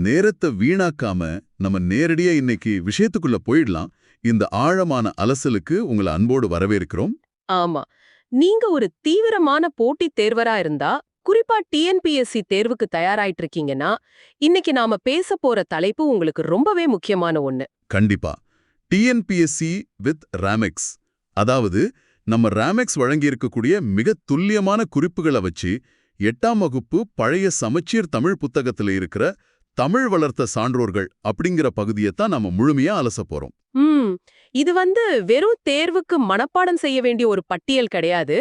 நேரத்தை வீணாக்காம நம்ம நேரடியா இன்னைக்கு விஷயத்துக்குள்ள போயிடலாம். இந்த ஆழமான அலசலுக்கு உங்களை அன்போடு வரவேற்கிறோம். ஆமா. நீங்க ஒரு தீவிரமான போட்டித் தேர்வரா இருந்தா, குறிப்பா டிஎன்பிஎஸ்சி தேர்வுக்கு தயாராயிட்டு இருக்கீங்கன்னா, இன்னைக்கு நாம பேசப் போற தலைப்பு உங்களுக்கு ரொம்பவே முக்கியமான ஒண்ணு. கண்டிப்பா. TNPSC with Ramex. அதாவது நம்ம ராமெக்ஸ் வழங்கியிருக்கக்கூடிய மிக துல்லியமான குறிப்புகளை வச்சு 8ஆம் வகுப்பு பழைய சமச்சீர் தமிழ் புத்தகத்துல இருக்கிற தமிழ் வளர்த்த சான்றோர்கள் அப்படிங்கிற பகுதியைத்தான் நம்ம முழுமையா அலசப் போறோம். ம். இது வெறும் தேர்வுக்கு மனப்பாடம் செய்ய வேண்டிய ஒரு பட்டியல் கிடையாது.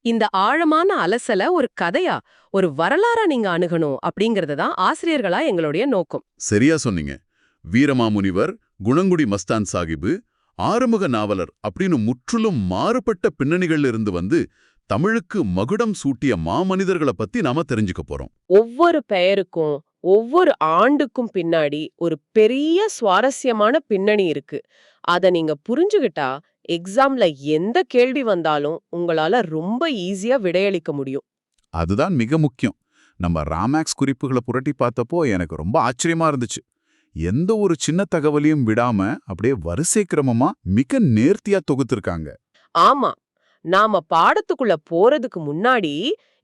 இந்த ஆழமான அலசல ஒரு கதையா, ஒரு வரலாறா நீங்க அணுகணும் அப்படிங்கறது தான் ஆசிரியர்களா எங்களுடைய நோக்கம். சரியா சொன்னீங்க. வீரமாமுனிவர், குணங்குடி மஸ்தான் சாகிபு, ஆறுமுக நாவலர் அப்படின்னு முற்றிலும் மாறுபட்ட பின்னணிகள்ல இருந்து தமிழுக்கு மகுடம் சூட்டிய மாமனிதர்களை பத்தி நாம தெரிஞ்சுக்க போறோம். ஒவ்வொரு பெயருக்கும், ஒவ்வொரு ஆண்டுக்கும் பின்னாடி ஒரு பெரிய சுவாரஸ்யமான பின்னணி இருக்கு. அத நீங்க புரிஞ்சுகிட்டா, எக்ஸாம்ல எந்த கேள்வி வந்தாலும் உங்களால ரொம்ப ஈஸியா விடையளிக்க முடியும். அதுதான் மிக முக்கியம். நம்ம ராமேக்ஸ் குறிப்புகளை புரட்டி பார்த்தப்போ எனக்கு ரொம்ப ஆச்சரியமா இருந்துச்சு. எந்த ஒரு சின்ன தகவலையும் விடாம அப்படியே வரிசை கிரமமா மிக நேர்த்தியா தொகுத்திருக்காங்க. ஆமா. நாம பாடத்துக்குள்ள போறதுக்கு முன்னாடி,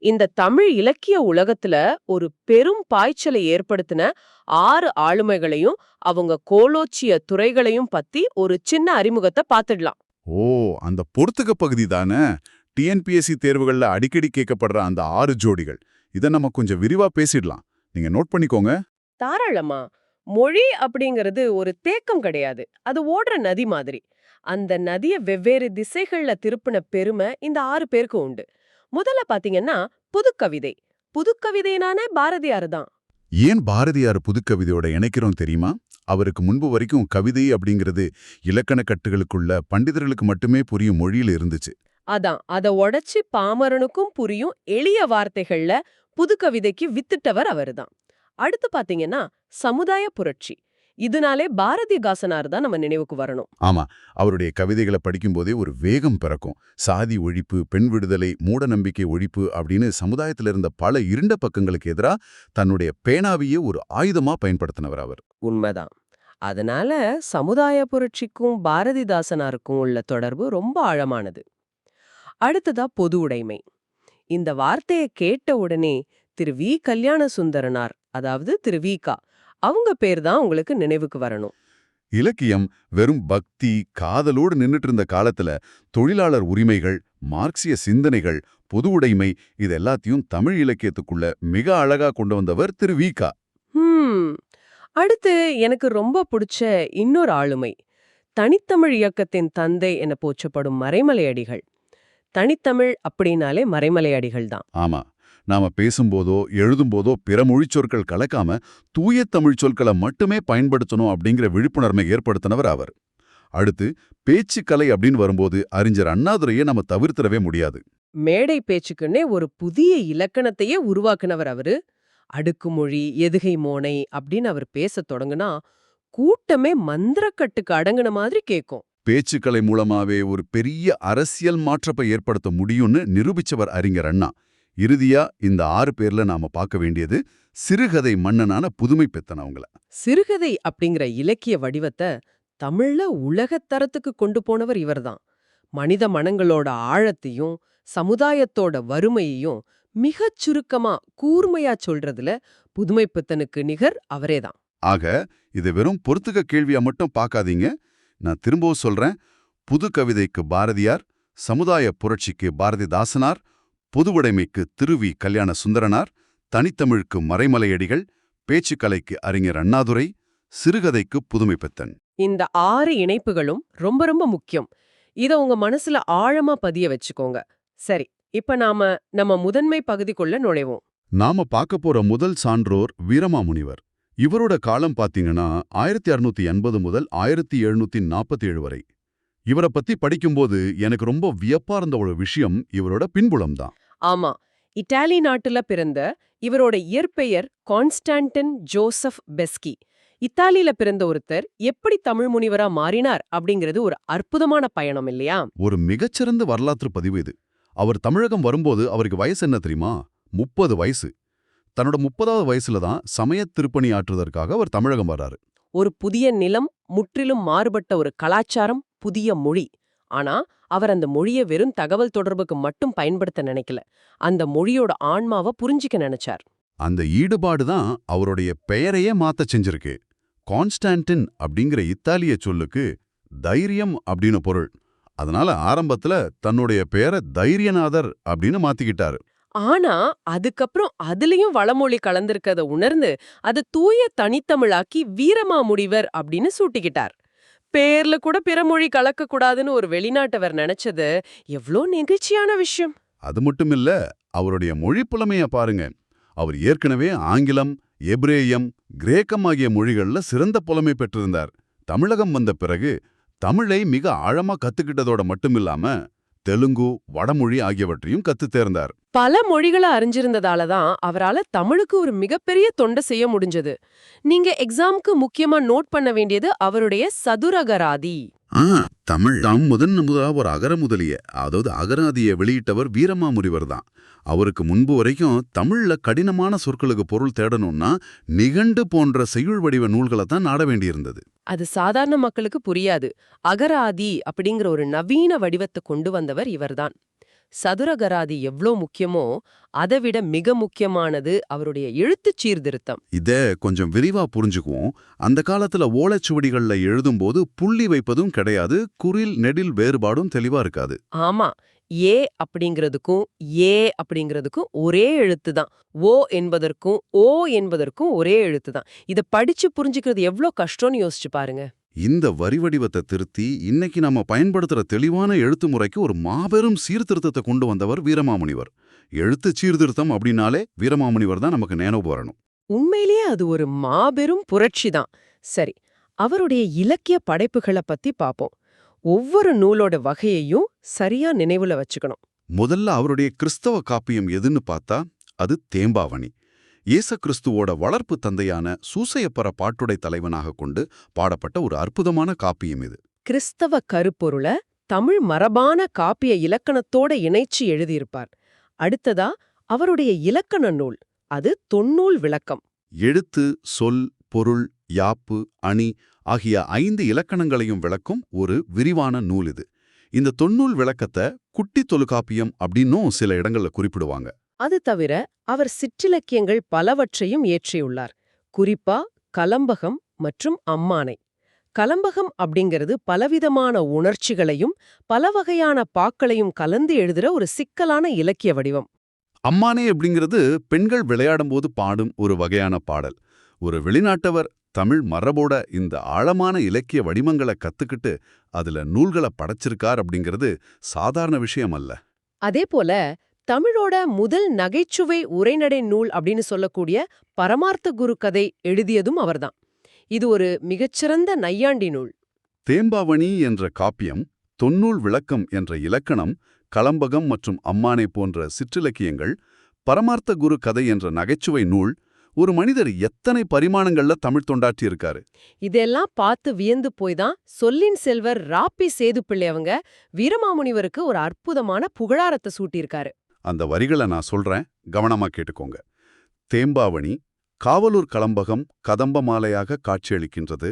இந்த தமிழ் இலக்கிய உலகத்துல ஒரு பெரும் பாய்ச்சலை ஏற்படுத்தின 6 ஆளுமைகளையும் அவங்க கோலோச்சிய துறைகளையும் பத்தி ஒரு சின்ன அறிமுகத்தை பார்த்துடலாம். ஓ, அந்த பொறுத்துக பகுதி தானே டிஎன்பிஎஸ்சி தேர்வுகள்ல அடிக்கடி கேட்கப்படுற அந்த 6 ஜோடிகள். இதை நம்ம கொஞ்சம் விரிவா பேசிடலாம். நீங்க நோட் பண்ணிக்கோங்க. தாராளமா. மொழி அப்படிங்கிறது ஒரு தேக்கம் கிடையாது. அது ஓடுற நதி மாதிரி. அந்த நதிய வெவ்வேறு திசைகள்ல திருப்பின பெருமை இந்த 6 பேருக்கு உண்டு. முதல்ல பாத்தீங்கன்னா புதுக்கவிதை. புதுக்கவிதைனானே பாரதியார் தான். ஏன் பாரதியார் புதுக்கவிதையோட இணைக்கிறோம் தெரியுமா? அவருக்கு முன்பு வரைக்கும் கவிதை அப்படிங்கிறது இலக்கண கட்டுகளுக்குள்ள பண்டிதர்களுக்கு மட்டுமே புரியும் மொழியில இருந்துச்சு. அதான் அத உடைச்சு பாமரனுக்கும் புரியும் எளிய வார்த்தைகள்ல புதுக்கவிதைக்கு வித்துட்டவர் அவர்தான். அடுத்து பாத்தீங்கன்னா சமுதாய புரட்சி. இதனாலே பாரதிதாசனார் தான் நம்ம நினைவுக்கு வரணும். ஆமா, அவருடைய கவிதைகளை படிக்கும்போதே ஒரு வேகம் பிறக்கும். சாதி ஒழிப்பு, பெண் விடுதலை, மூட நம்பிக்கை ஒழிப்பு அப்படின்னு சமுதாயத்துல இருந்த பல இருண்ட பக்கங்களுக்கு எதிரா தன்னுடைய பேனாவையே ஒரு ஆயுதமா பயன்படுத்தினவர் அவர். உண்மைதான். அதனால சமுதாய புரட்சிக்கும் பாரதிதாசனாருக்கும் உள்ள தொடர்பு ரொம்ப ஆழமானது. அடுத்ததா பொது உடைமை. இந்த வார்த்தையை கேட்ட உடனே திரு வி கல்யாண சுந்தரனார், அதாவது திரு வி.க. அவங்க பேர் தான் உங்களுக்கு நினைவுக்கு வரணும். இலக்கியம் வெறும் பக்தி, காதலோடு நின்னுட்டு இருந்த காலத்துல தொழிலாளர் உரிமைகள், மார்க்சிய சிந்தனைகள், பொது உடைமை இது எல்லாத்தையும் தமிழ் இலக்கியத்துக்குள்ள மிக அழகா கொண்டு வந்தவர் திரு வி.க. அடுத்து எனக்கு ரொம்ப பிடிச்ச இன்னொரு ஆளுமை, தனித்தமிழ் இயக்கத்தின் தந்தை என போற்றப்படும் மறைமலையடிகள். தனித்தமிழ் அப்படின்னாலே மறைமலையடிகள் தான். ஆமா, நாம பேசும்போதோ எழுதும்போதோ பிற மொழிச் சொற்கள் கலக்காம தூய தமிழ் சொற்களை மட்டுமே பயன்படுத்தணும் அப்படிங்கிற விழிப்புணர்வை ஏற்படுத்தினவர் அவர். அடுத்து பேச்சுக்கலை அப்படின்னு வரும்போது அறிஞர் அண்ணாதுரையை நம்ம தவிர்த்திடவே முடியாது. மேடை பேச்சுக்குன்னே ஒரு புதிய இலக்கணத்தையே உருவாக்குனவர் அவரு. அடுக்குமொழி, எதுகை மோனை அப்படின்னு அவர் பேசத் தொடங்குனா கூட்டமே மந்திரக்கட்டுக்கு அடங்குன மாதிரி கேட்கும். பேச்சுக்கலை மூலமாவே ஒரு பெரிய அரசியல் மாற்றத்தை ஏற்படுத்த முடியும்னு நிரூபிச்சவர் அறிஞர் அண்ணா. இறுதியா இந்த 6 பேர்ல நாம பார்க்க வேண்டியது சிறுகதை மன்னனான புதுமை பித்தன் அவங்கள. சிறுகதை அப்படிங்கிற இலக்கிய வடிவத்தை தமிழ்ல உலகத்தரத்துக்கு கொண்டு போனவர் இவர்தான். மனித மனங்களோட ஆழத்தையும் சமுதாயத்தோட வறுமையையும் மிகச் சுருக்கமா கூர்மையா சொல்றதுல புதுமை பித்தனுக்கு நிகர் அவரேதான். ஆக இது வெறும் பொறுத்துக்க கேள்வியா மட்டும் பார்க்காதீங்க. நான் திரும்பவும் சொல்றேன், புது கவிதைக்கு பாரதியார், சமுதாய புரட்சிக்கு பாரதிதாசனார், பொதுவுடைமைக்கு திரு வி. கல்யாண சுந்தரனார், தனித்தமிழுக்கு மறைமலையடிகள், பேச்சுக்கலைக்கு அறிஞர் அண்ணாதுரை, சிறுகதைக்கு புதுமை பித்தன். இந்த 6 இணைப்புகளும் ரொம்ப ரொம்ப முக்கியம். இத உங்க மனசுல ஆழமா பதிய வச்சுக்கோங்க. சரி, இப்ப நம்ம முதன்மை பகுதிக்குள்ள நுழைவோம். நாம பார்க்க போற முதல் சான்றோர் வீரமாமுனிவர். இவரோட காலம் பாத்தீங்கன்னா 1680 முதல் 1747 வரை. இவரை பத்தி படிக்கும்போது எனக்கு ரொம்ப வியப்பா இருந்த ஒரு விஷயம் இவரோட பின்புலம் தான். ஆமா, இத்தாலி நாட்டுல பிறந்த இவரோட இயற்பெயர் கான்ஸ்டான்டின் ஜோசப் பெஸ்கி. இத்தாலியில பிறந்த ஒருத்தர் எப்படி தமிழ் முனிவரா மாறினார் அப்படிங்கிறது ஒரு அற்புதமான பயணம் இல்லையா? ஒரு மிகச்சிறந்த வரலாற்று பதிவு இது. அவர் தமிழகம் வரும்போது அவருக்கு வயசு என்ன தெரியுமா? 30 வயசு. தன்னோட 30வது வயசுல தான் சமயத் திருப்பணி ஆற்றுவதற்காக அவர் தமிழகம் வர்றாரு. ஒரு புதிய நிலம், முற்றிலும் மாறுபட்ட ஒரு கலாச்சாரம், புதிய மொழி. ஆனா அவர் அந்த மொழிய வெறும் தகவல் தொடர்புக்கு மட்டும் பயன்படுத்த நினைக்கல. அந்த மொழியோட ஆன்மாவை புரிஞ்சிக்க நினைச்சார். அந்த ஈடுபாடு தான் அவருடைய பெயரையே மாத்தச் செஞ்சிருக்கு. கான்ஸ்டான்டின் அப்படிங்கிற இத்தாலிய சொல்லுக்கு தைரியம் அப்படின்னு பொருள். அதனால ஆரம்பத்துல தன்னுடைய பெயரை தைரியநாதர் அப்படின்னு மாத்திக்கிட்டாரு. ஆனா அதுக்கப்புறம் அதுலயும் வளமொழி கலந்திருக்கத உணர்ந்து அது தூய தனித்தமிழாக்கி வீரமாமுனிவர் அப்படின்னு சூட்டிக்கிட்டார். பேர்ல கூட பிற மொழி கலக்க கூடாதுன்னு ஒரு வெளிநாட்டவர் நினைச்சது எவ்ளோ நெகிழ்ச்சியான விஷயம். அது மட்டுமில்ல, அவருடைய மொழி புலமைய பாருங்க. அவர் ஏற்கனவே ஆங்கிலம், எபிரேயம், கிரேக்கம் ஆகிய மொழிகள்ல சிறந்த புலமை பெற்றிருந்தார். தமிழகம் வந்த பிறகு தமிழை மிக ஆழமா கத்துக்கிட்டதோட மட்டுமில்லாம தெலுங்கு, வடமொழி ஆகியவற்றையும் கத்துத் தேர்ந்தார். பல மொழிகளை அறிஞ்சிருந்ததால தான் அவரால தமிழுக்கு ஒரு மிகப்பெரிய தொண்டை செய்ய முடிஞ்சது. நீங்க எக்ஸாம்க்கு முக்கியமா நோட் பண்ண வேண்டியது அவருடைய சதுரகராதி. தமிழ் முதலாக ஒரு அகரமுதலிய, அதாவது அகராதியை வெளியிட்டவர் வீரமாமுனிவர் தான். அவருக்கு முன்பு வரைக்கும் தமிழ்ல கடினமான சொற்களுக்கு பொருள் தேடணும்னா நிகண்டு போன்ற செய்யுள் வடிவ நூல்களை தான் நாட வேண்டியிருந்தது. அது சாதாரண மக்களுக்கு புரியாது. அகராதி அப்படிங்கிற ஒரு நவீன வடிவத்தை கொண்டு வந்தவர் இவர்தான். சதுரகராதி எவ்ளோ முக்கியமோ அதை விட மிக முக்கியமானது அவருடைய எழுத்துச் சீர்திருத்தம். இத கொஞ்சம் விரிவா புரிஞ்சுக்குவோம். அந்த காலத்துல ஓலைச்சுவடிகள்ல எழுதும்போது புள்ளி வைப்பதும் கிடையாது, குறில் நெடில் வேறுபாடும் தெளிவா இருக்காது. ஆமா, ஏ அப்படிங்கிறதுக்கும் ஏ அப்படிங்கிறதுக்கும் ஒரே எழுத்து தான். ஓ என்பதற்கும் ஓ என்பதற்கும் ஒரே எழுத்து தான். இதை படிச்சு புரிஞ்சுக்கிறது எவ்ளோ கஷ்டம்னு யோசிச்சு பாருங்க. இந்த வரி வடிவத்தை திருத்தி இன்னைக்கு நாம பயன்படுத்துற தெளிவான எழுத்து முறைக்கு ஒரு மாபெரும் சீர்திருத்தத்தை கொண்டு வந்தவர் வீரமாமுனிவர். எழுத்து சீர்திருத்தம் அப்படின்னாலே வீரமாமுனிவர் தான் நமக்கு நினைவு வரணும். உண்மையிலேயே அது ஒரு மாபெரும் புரட்சி தான். சரி, அவருடைய இலக்கிய படைப்புகளை பத்தி பாப்போம். ஒவ்வொரு நூலோட வகையையும் சரியா நினைவுல வச்சுக்கணும். முதல்ல அவருடைய கிறிஸ்தவ காப்பியம் எதுன்னு பார்த்தா அது தேம்பாவணி. இயேசு கிறிஸ்துவோட வளர்ப்பு தந்தையான சூசையப்பர பாட்டுடை தலைவனாக கொண்டு பாடப்பட்ட ஒரு அற்புதமான காப்பியம் இது. கிறிஸ்தவ கருப்பொருள தமிழ் மரபான காப்பிய இலக்கணத்தோட இணைச்சு எழுதியிருப்பார். அடுத்ததா அவருடைய இலக்கண நூல், அது தொன்னூல் விளக்கம். எழுத்து, சொல், பொருள், யாப்பு, அணி ஆகிய 5 இலக்கணங்களையும் விளக்கும் ஒரு விரிவான நூல் இது. இந்த தொன்னூல் விளக்கத்தை குட்டி தொல்காப்பியம் அப்படின்னும் சில இடங்கள்ல குறிப்பிடுவாங்க. அது தவிர அவர் சிற்றிலக்கியங்கள் பலவற்றையும் இயற்றியுள்ளார். குறிப்பா கலம்பகம் மற்றும் அம்மானை. கலம்பகம் அப்படிங்கிறது பலவிதமான உணர்ச்சிகளையும் பல வகையான பாக்களையும் கலந்து எழுதுற ஒரு சிக்கலான இலக்கிய வடிவம். அம்மானே அப்படிங்கிறது பெண்கள் விளையாடும்போது பாடும் ஒரு வகையான பாடல். ஒரு வெளிநாட்டவர் தமிழ் மரபோட இந்த ஆழமான இலக்கிய வடிவங்களை கத்துக்கிட்டு அதுல நூல்களை படைச்சிருக்கார் அப்படிங்கிறது சாதாரண விஷயம் அல்ல. அதேபோல தமிழோட முதல் நகைச்சுவை உரைநடை நூல் அப்படின்னு சொல்லக்கூடிய பரமார்த்த குரு கதை எழுதியதும் அவர்தான். இது ஒரு மிகச்சிறந்த நையாண்டி நூல். தேம்பாவணி என்ற காப்பியம், தொன்னூல் விளக்கம் என்ற இலக்கணம், கலம்பகம் மற்றும் அம்மானை போன்ற சிற்றிலக்கியங்கள், பரமார்த்த குரு கதை என்ற நகைச்சுவை நூல், ஒரு மனிதர் எத்தனை பரிமாணங்கள்ல தமிழ் தொண்டாற்றியிருக்காரு. இதெல்லாம் பார்த்து வியந்து போய் தான் சொல்லின் செல்வர் ராப்பி சேதுப்பிள்ளை அவங்க வீரமாமுனிவருக்கு ஒரு அற்புதமான புகழாரத்தை சூட்டியிருக்காரு. அந்த வரிகளை நான் சொல்றேன், கவனமா கேட்டுக்கோங்க. தேம்பாவணி காவலூர் கலம்பகம் கதம்ப மாலையாக காட்சியளிக்கின்றது.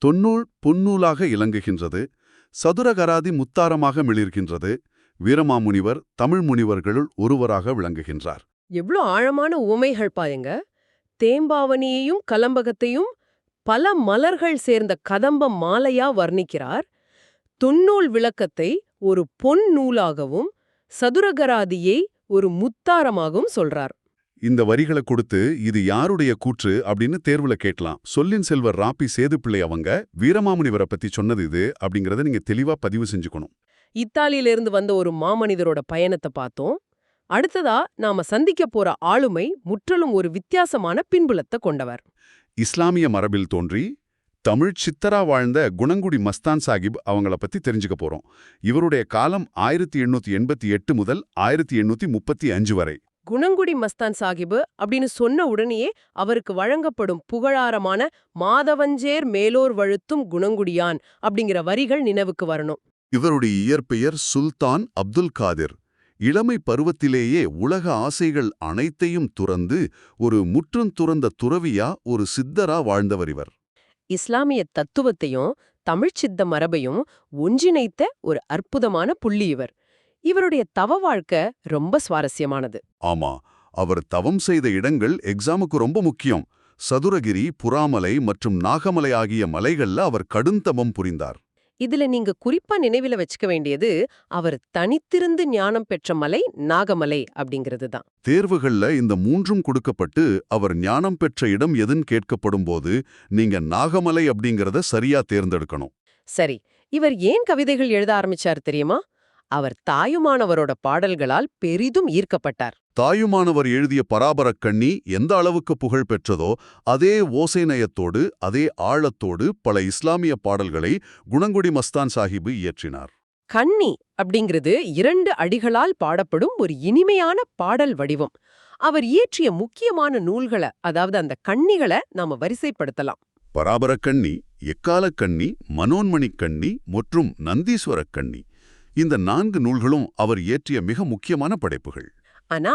தொன்னூல் பொன்னூலாக இலங்குகின்றது. சதுரகராதி முத்தாரமாக மிளிர்கின்றது. வீரமாமுனிவர் தமிழ் முனிவர்களுள் ஒருவராக விளங்குகின்றார். எவ்ளோ ஆழமான உவமைகள் பாருங்க. தேம்பாவணியையும் கலம்பகத்தையும் பல மலர்கள் சேர்ந்த கதம்ப மாலையா வர்ணிக்கிறார். தொன்னூல் விளக்கத்தை ஒரு பொன் நூலாகவும் சதுரகராதியை ஒரு முத்தாரமாகவும் சொல்றார். இந்த வரிகளை கொடுத்து இது யாருடைய கூற்று அப்படின்னு தேர்வுல கேட்கலாம். சொல்லின் செல்வர் ராப்பி சேதுப்பிள்ளை அவங்க வீரமாமுனிவரை பத்தி சொன்னது இது அப்படிங்கறத நீங்க தெளிவா பதிவு செஞ்சுக்கணும். இத்தாலியிலிருந்து வந்த ஒரு மாமனிதரோட பயணத்தை பார்த்தோம். அடுத்ததா நாம சந்திக்க போற ஆளுமை முற்றிலும் ஒரு வித்தியாசமான பின்புலத்தை கொண்டவர். இஸ்லாமிய மரபில் தோன்றி தமிழ் சித்தரா வாழ்ந்த குணங்குடி மஸ்தான் சாகிப் அவங்கள பத்தி தெரிஞ்சுக்க போறோம். இவருடைய காலம் 1888 முதல் 1835 வரை. குணங்குடி மஸ்தான் சாகிபு அப்படின்னு சொன்ன உடனேயே அவருக்கு வழங்கப்படும் புகழாரமான மாதவஞ்சேர் மேலோர் வழுத்தும் குணங்குடியான் அப்படிங்கிற வரிகள் நினைவுக்கு வரணும். இவருடைய இயற்பெயர் சுல்தான் அப்துல் காதிர். இளமை பருவத்திலேயே உலக ஆசைகள் அனைத்தையும் துறந்து ஒரு முற்றும் துறந்த துறவியா ஒரு சித்தரா வாழ்ந்தவர் இவர். இஸ்லாமிய தத்துவத்தையும் தமிழ்ச் சித்த மரபையும் ஒன்றிணைத்த ஒரு அற்புதமான புள்ளி இவர். இவருடைய தவ வாழ்க்கை ரொம்ப சுவாரஸ்யமானது. ஆமா, அவர் தவம் செய்த இடங்கள் எக்ஸாமுக்கு ரொம்ப முக்கியம். சதுரகிரி, புறாமலை மற்றும் நாகமலை ஆகிய மலைகள்ல அவர் கடுந்தவம் புரிந்தார். இதுல நீங்க குறிப்பா நினைவில வச்சுக்க வேண்டியது அவர் தனித்திருந்து ஞானம் பெற்ற மலை நாகமலை அப்படிங்கிறது தான். தேர்வுகள்ல இந்த மூன்றும் கொடுக்கப்பட்டு அவர் ஞானம் பெற்ற இடம் எதுன்னு கேட்கப்படும் போது நீங்க நாகமலை அப்படிங்கறத சரியா தேர்ந்தெடுக்கணும். சரி, இவர் ஏன் கவிதைகள் எழுத ஆரம்பிச்சார் தெரியுமா? அவர் தாயுமானவரோட பாடல்களால் பெரிதும் ஈர்க்கப்பட்டார். தாயுமானவர் எழுதிய பராபரக் கண்ணி எந்த அளவுக்கு புகழ் பெற்றதோ அதே ஓசைநயத்தோடு அதே ஆழத்தோடு பல இஸ்லாமிய பாடல்களை குணங்குடி மஸ்தான் சாஹிபு இயற்றினார். கண்ணி அப்படிங்கிறது 2 அடிகளால் பாடப்படும் ஒரு இனிமையான பாடல் வடிவம். அவர் இயற்றிய முக்கியமான நூல்களை, அதாவது அந்த கண்ணிகளை நாம வரிசைப்படுத்தலாம். பராபரக் கண்ணி, எக்காலக் கண்ணி, மனோன்மணிக் கண்ணி மற்றும் நந்தீஸ்வரக் கண்ணி, இந்த 4 நூல்களும் அவர் இயற்றிய மிக முக்கியமான படைப்புகள். ஆனா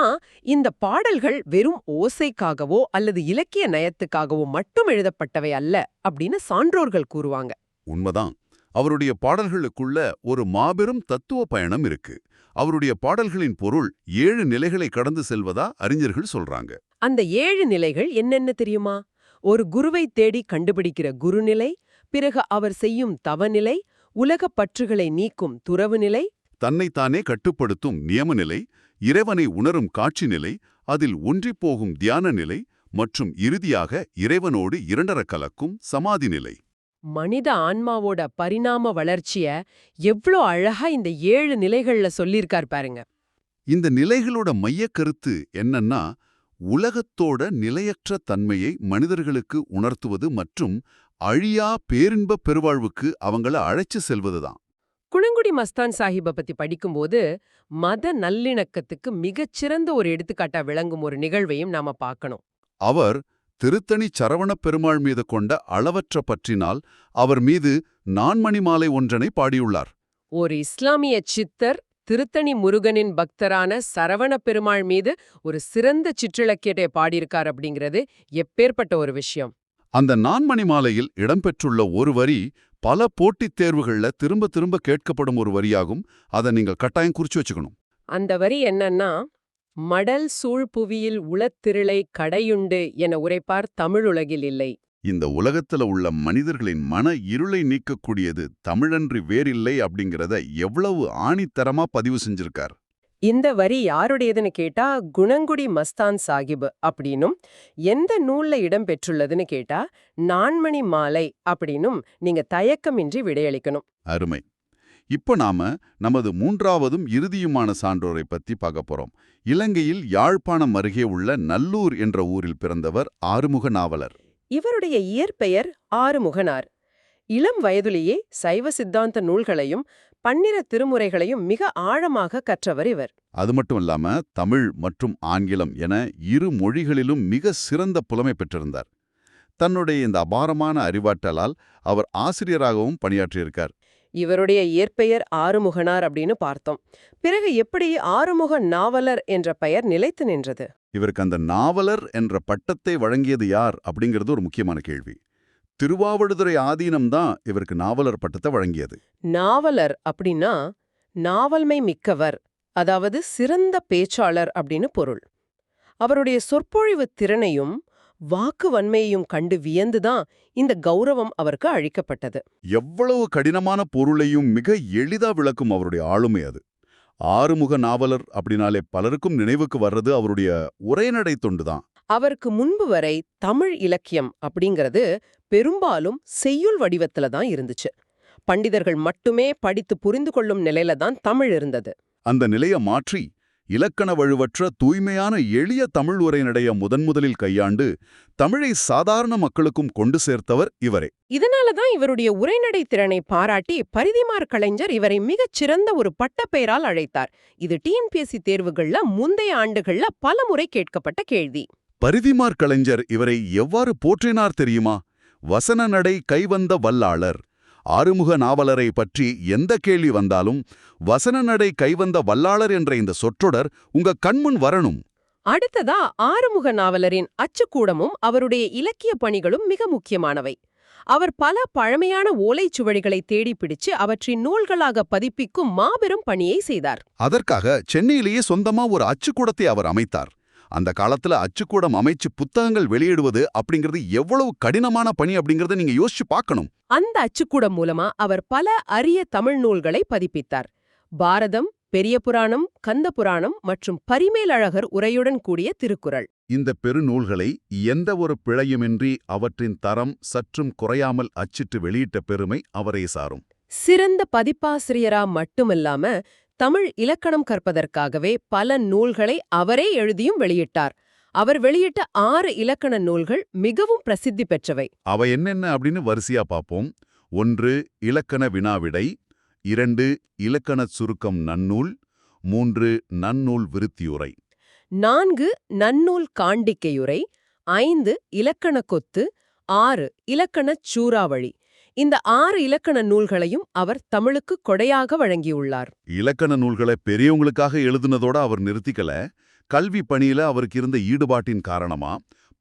இந்த பாடல்கள் வெறும் ஓசைக்காகவோ அல்லது இலக்கிய நயத்துக்காகவோ மட்டும் எழுதப்பட்டவை அல்ல அப்படின்னு சான்றோர்கள் கூறுவாங்க. உண்மைதான். அவருடைய பாடல்களுக்குள்ள ஒரு மாபெரும் தத்துவ பயணம் இருக்கு. அவருடைய பாடல்களின் பொருள் 7 நிலைகளை கடந்து செல்வதா அறிஞர்கள் சொல்றாங்க. அந்த 7 நிலைகள் என்னென்ன தெரியுமா? ஒரு குருவை தேடி கண்டுபிடிக்கிற குருநிலை, பிறகு அவர் செய்யும் தவநிலை, உலகப் பற்றுகளை நீக்கும் துறவு நிலை, தன்னைத்தானே கட்டுப்படுத்தும் நியமநிலை, இறைவனை உணரும் காட்சி நிலை, அதில் ஒன்றிப்போகும் தியான நிலை மற்றும் இறுதியாக இறைவனோடு இரண்டர கலக்கும் சமாதி நிலை. மனித ஆன்மாவோட பரிணாம வளர்ச்சிய எவ்ளோ அழகா இந்த 7 நிலைகள்ல சொல்லியிருக்கார் பாருங்க. இந்த நிலைகளோட மையக்கருத்து என்னன்னா, உலகத்தோட நிலையற்ற தன்மையை மனிதர்களுக்கு உணர்த்துவது மற்றும் அழியா பேரின்பப் பெருவாழ்வுக்கு அவங்கள அழைச்சு செல்வதுதான். குணங்குடி மஸ்தான் சாஹிப பத்தி படிக்கும்போது மத நல்லிணக்கத்துக்கு மிகச்சிறந்த ஒரு எடுத்துக்காட்டா விளங்கும் ஒரு நிகழ்வையும் நாம பார்க்கணும். அவர் திருத்தணி சரவணப் பெருமாள் மீது கொண்ட அளவற்ற பற்றினால் அவர் மீது நான்மணி மாலை ஒன்றனை பாடியுள்ளார். ஒரு இஸ்லாமிய சித்தர் திருத்தணி முருகனின் பக்தரான சரவண பெருமாள் மீது ஒரு சிறந்த சிற்றிலக்கியத்தை பாடியிருக்கார் அப்படிங்கிறது எப்பேற்பட்ட ஒரு விஷயம். அந்த நான்மணி மாலையில் இடம்பெற்றுள்ள ஒரு வரி பல போட்டித் தேர்வுகள்ல திரும்ப திரும்ப கேட்கப்படும் ஒரு வரியாகும். அதை நீங்கள் கட்டாயம் குறிச்சு வச்சுக்கணும். அந்த வரி என்னன்னா, மடல் சூழ் புவியில் உளத்திருளை கடையுண்டு என உரைப்பார் தமிழுலகில் இல்லை. இந்த உலகத்துல உள்ள மனிதர்களின் மன இருளை நீக்கக்கூடியது தமிழன்றி வேறில்லை அப்படிங்கிறத எவ்வளவு ஆணித்தரமா பதிவு செஞ்சிருக்கார். இந்த வரி யாருடையதுன்னு கேட்டா குணங்குடி மஸ்தான் சாஹிப் அப்படின்னும், எந்த நூல்ல இடம் பெற்றுள்ளதுன்னு கேட்டா நான்மணி மாலை அப்படின்னும் நீங்க தயக்கமின்றி விடையளிக்கணும். அருமை. இப்போ நாம நமது 3ஆவதும் இறுதியுமான சான்றோரை பத்தி பார்க்க போறோம். இலங்கையில் யாழ்ப்பாணம் அருகே உள்ள நல்லூர் என்ற ஊரில் பிறந்தவர் ஆறுமுக நாவலர். இவருடைய இயற்பெயர் ஆறுமுகனார். இளம் வயதிலேயே சைவ சித்தாந்த நூல்களையும் 12 திருமுறைகளையும் மிக ஆழமாக கற்றவர் இவர். அது மட்டும் இல்லாம தமிழ் மற்றும் ஆங்கிலம் என 2 மொழிகளிலும் மிக சிறந்த புலமை பெற்றிருந்தார். தன்னுடைய இந்த அபாரமான அறிவாற்றலால் அவர் ஆசிரியராகவும் பணியாற்றியிருக்கார். இவருடைய இயற்பெயர் ஆறுமுகனார் அப்படின்னு பார்த்தோம். பிறகு எப்படி ஆறுமுக நாவலர் என்ற பெயர் நிலைத்து நின்றது? இவருக்கு அந்த நாவலர் என்ற பட்டத்தை வழங்கியது யார் அப்படிங்கிறது ஒரு முக்கியமான கேள்வி. திருவாவடுதுறை ஆதீனம்தான் இவருக்கு நாவலர் பட்டத்தை வழங்கியது. நாவலர் அப்படின்னா நாவல்மை மிக்கவர், அதாவது சிறந்த பேச்சாளர் அப்படின்னு பொருள். அவருடைய சொற்பொழிவு திறனையும் வாக்கு வன்மையையும் கண்டு வியந்துதான் இந்த கௌரவம் அவருக்கு அளிக்கப்பட்டது. எவ்வளவு கடினமான பொருளையும் மிக எளிதா விளக்கும் அவருடைய ஆளுமை அது. ஆறுமுக நாவலர் அப்படின்னாலே பலருக்கும் நினைவுக்கு வர்றது அவருடைய உரைநடை தொண்டுதான். அவருக்கு முன்பு வரை தமிழ் இலக்கியம் அப்படிங்கிறது பெரும்பாலும் செய்யுள் வடிவத்துல தான் இருந்துச்சு. பண்டிதர்கள் மட்டுமே படித்து புரிந்து கொள்ளும் நிலையில தான் தமிழ் இருந்தது. அந்த நிலையை மாற்றி இலக்கண வழுவற்ற தூய்மையான எளிய தமிழ் உரைநடைய முதன்முதலில் கையாண்டு தமிழை சாதாரண மக்களுக்கும் கொண்டு சேர்த்தவர் இவரே. இதனாலதான் இவருடைய உரைநடை திறனை பாராட்டி பரிதிமார் கலைஞர் இவரை மிகச் சிறந்த ஒரு பட்டப்பெயரால் அழைத்தார். இது டிஎன்பிஎஸ்சி தேர்வுகள்ல முந்தைய ஆண்டுகள்ல பலமுறை கேட்கப்பட்ட கேள்வி. பரிதிமார் கலைஞர் இவரை எவ்வாறு போற்றினார் தெரியுமா? வசன நடை கைவந்த வல்லாளர், ஆறுமுக நாவலரை பற்றி எந்த கேள்வி வந்தாலும் வசன நடை கைவந்த வல்லாளர் என்ற இந்த சொற்றொடர் உங்க கண்முன் வரணும். அடுத்ததா ஆறுமுக நாவலரின் அச்சுக்கூடமும் அவருடைய இலக்கிய பணிகளும் மிக முக்கியமானவை. அவர் பல பழமையான ஓலைச்சுவடிகளை தேடி பிடிச்சு அவற்றின் நூல்களாக பதிப்பிக்கும் மாபெரும் பணியை செய்தார். அதற்காக சென்னையிலேயே சொந்தமா ஒரு அச்சுக்கூடத்தை அவர் அமைத்தார். அந்த காலத்துல அச்சுக்கூடம் அமைச்சு புத்தகங்கள் வெளியிடுவது அப்படிங்கிறது எவ்வளவு கடினமான பணி அப்படிங்கறத நீங்க யோசிச்சு பார்க்கணும். அந்த அச்சுக்கூடம் மூலமா அவர் பல அரிய தமிழ் நூல்களை பதிப்பித்தார். பாரதம், பெரிய புராணம், கந்த புராணம் மற்றும் பரிமேலழகர் உரையுடன் கூடிய திருக்குறள். இந்த பெருநூல்களை எந்த ஒரு பிழையுமின்றி அவற்றின் தரம் சற்றும் குறையாமல் அச்சிட்டு வெளியிட்ட பெருமை அவரே சாரும். சிறந்த பதிப்பாசிரியரா மட்டுமல்லாம தமிழ் இலக்கணம் கற்பதற்காகவே பல நூல்களை அவரே எழுதியும் வெளியிட்டார். அவர் வெளியிட்ட 6 இலக்கண நூல்கள் மிகவும் பிரசித்தி பெற்றவை. அவை என்னென்ன அப்படின்னு வரிசையா பார்ப்போம். 1 இலக்கண வினாவிடை, 2 இலக்கணச் சுருக்கம் நன்னூல், 3 நன்னூல் விருத்தியுரை, 4 நன்னூல் காண்டிக்கையுரை, 5 இலக்கண கொத்து, 6 இலக்கணச் சூறாவளி. இந்த 6 இலக்கண நூல்களையும் அவர் தமிழுக்கு கொடையாக வழங்கியுள்ளார். இலக்கண நூல்களை பெரியவங்களுக்காக எழுதுனதோட அவர் நிறுத்திக்கல. கல்வி பணியில அவருக்கு இருந்த ஈடுபாட்டின் காரணமா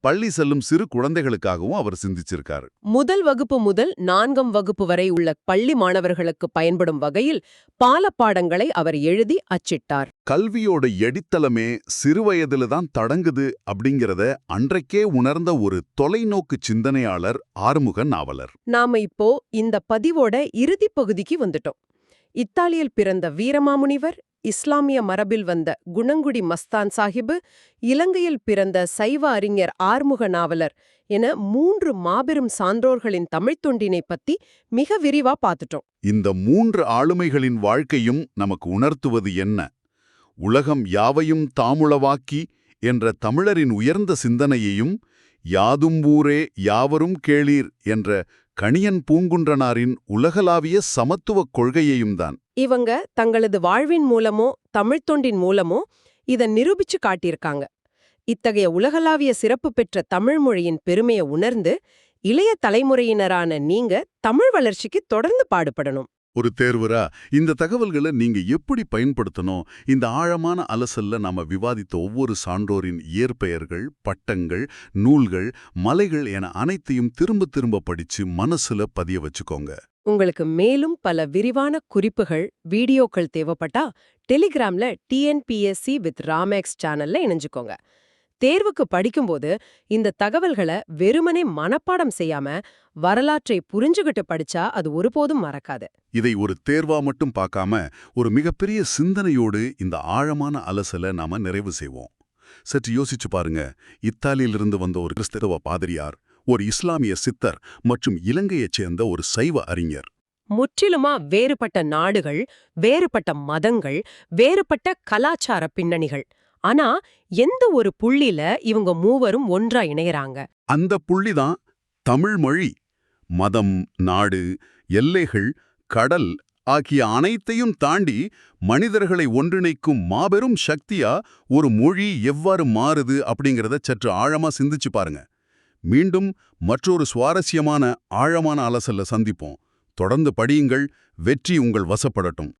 பள்ளி செல்லும் சிறு குழந்தைகளுக்காகவும் அவர் சிந்திச்சிருக்காரு. முதல் வகுப்பு முதல் 4ஆம் வகுப்பு வரை உள்ள பள்ளி மாணவர்களுக்கு பயன்படும் வகையில் பாலப்பாடங்களை அவர் எழுதி அச்சிட்டார். கல்வியோட எடித்தளமே சிறுவயதில தான் தடங்குது அப்படிங்கிறத அன்றைக்கே உணர்ந்த ஒரு தொலைநோக்கு சிந்தனையாளர் ஆறுமுக நாவலர். நாம இப்போ இந்த பதிவோட இறுதிப் பகுதிக்கு வந்துட்டோம். இத்தாலியில் பிறந்த வீரமாமுனிவர், இஸ்லாமிய மரபில் வந்த குணங்குடி மஸ்தான் சாஹிபு, இலங்கையில் பிறந்த சைவ அறிஞர் ஆறுமுக நாவலர் என 3 மாபெரும் சான்றோர்களின் தமிழ்த் தொண்டினை பத்தி மிக விரிவா பார்த்துட்டோம். இந்த 3 ஆளுமைகளின் வாழ்க்கையும் நமக்கு உணர்த்துவது என்ன? உலகம் யாவையும் தாமுளவாக்கி என்ற தமிழரின் உயர்ந்த சிந்தனையையும், யாதும் ஊரே யாவரும் கேளீர் என்ற கணியன் பூங்குன்றனாரின் உலகளாவிய சமத்துவக் கொள்கையையும் தான். இவங்க தங்களது வாழ்வின் மூலமோ தமிழ்த்தொண்டின் மூலமோ இத நிரூபிச்சு காட்டியிருக்காங்க. இத்தகைய உலகளாவிய சிறப்பு பெற்ற தமிழ் மொழியின் பெருமையை உணர்ந்து இளைய தலைமுறையினரான நீங்க தமிழ் வளர்ச்சிக்கு தொடர்ந்து பாடுபடணும். ஒரு தேர்வரா இந்த தகவல்களை நீங்க எப்படி பயன்படுத்தணும்? இந்த ஆழமான அலசல்ல நாம விவாதித்த ஒவ்வொரு சான்றோரின் இயற்பெயர்கள், பட்டங்கள், நூல்கள், மலைகள் என அனைத்தையும் திரும்ப திரும்ப படிச்சு மனசுல பதிய வச்சுக்கோங்க. உங்களுக்கு மேலும் பல விரிவான குறிப்புகள், வீடியோக்கள் தேவைப்பட்டா டெலிகிராம்ல TNPSC வித் ராமேக்ஸ் சேனல்ல இணைஞ்சுக்கோங்க. தேர்வுக்கு படிக்கும்போது இந்த தகவல்களை வெறுமனே மனப்பாடம் செய்யாம வரலாற்றை புரிஞ்சுகிட்டு படிச்சா அது ஒருபோதும் மறக்காது. இதை ஒரு தேர்வா மட்டும் பார்க்காம ஒரு மிகப்பெரிய சிந்தனையோடு இந்த ஆழமான அலசலை நாம நிறைவு செய்வோம். சற்று யோசிச்சு பாருங்க. இத்தாலியிலிருந்து வந்த ஒரு கிறிஸ்தவ பாதிரியார், ஒரு இஸ்லாமிய சித்தர் மற்றும் இலங்கையைச் சேர்ந்த ஒரு சைவ அறிஞர். முற்றிலுமா வேறுபட்ட நாடுகள், வேறுபட்ட மதங்கள், வேறுபட்ட கலாச்சார பின்னணிகள். ஆனா எந்த ஒரு புள்ளில இவங்க மூவரும் ஒன்றா இணையறாங்க. அந்த புள்ளிதான் தமிழ் மொழி. மதம், நாடு, எல்லைகள், கடல் ஆகிய அனைத்தையும் தாண்டி மனிதர்களை ஒன்றிணைக்கும் மாபெரும் சக்தியா ஒரு மொழி எவ்வாறு மாறுது அப்படிங்கிறத சற்று ஆழமா சிந்திச்சு பாருங்க. மீண்டும் மற்றொரு சுவாரஸ்யமான ஆழமான அலசல்ல சந்திப்போம். தொடர்ந்து படியுங்கள். வெற்றி உங்கள் வசப்படட்டும்.